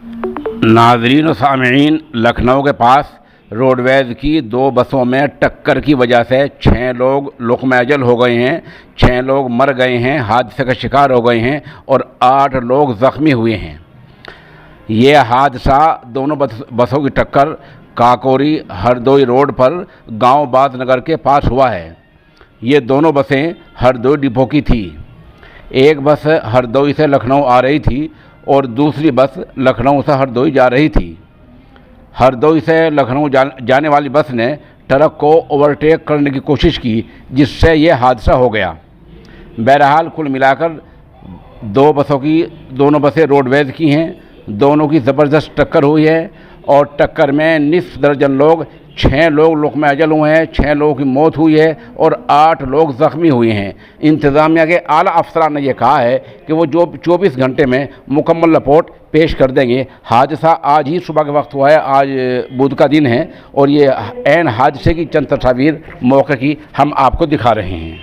नाज़रीन और सामईन, लखनऊ के पास रोडवेज़ की दो बसों में टक्कर की वजह से 6 लोग लुक़्मा अजल हो गए हैं, 6 लोग मर गए हैं, हादसे का शिकार हो गए हैं और 8 लोग ज़ख्मी हुए हैं। ये हादसा दोनों बसों की टक्कर काकोरी हरदोई रोड पर गांव बादनगर के पास हुआ है। ये दोनों बसें हरदोई डिपो की थी। एक बस हरदोई से लखनऊ आ रही थी और दूसरी बस लखनऊ से हरदोई जा रही थी। हरदोई से लखनऊ जाने वाली बस ने ट्रक को ओवरटेक करने की कोशिश की, जिससे ये हादसा हो गया। बहरहाल कुल मिलाकर दोनों बसें रोडवेज़ की हैं। दोनों की ज़बरदस्त टक्कर हुई है और टक्कर में निस्फ दर्जन लोग 6 लोग लुक़्मा अजल हुए हैं, 6 लोगों की मौत हुई है और 8 लोग ज़ख्मी हुए हैं। इंतज़ामिया के आला अफसरान ने यह कहा है कि वो जो 24 घंटे में मुकम्मल रिपोर्ट पेश कर देंगे। हादसा आज ही सुबह के वक्त हुआ है, आज बुध का दिन है और ये ऐन हादसे की चंद तस्वीर मौके की हम आपको दिखा रहे हैं।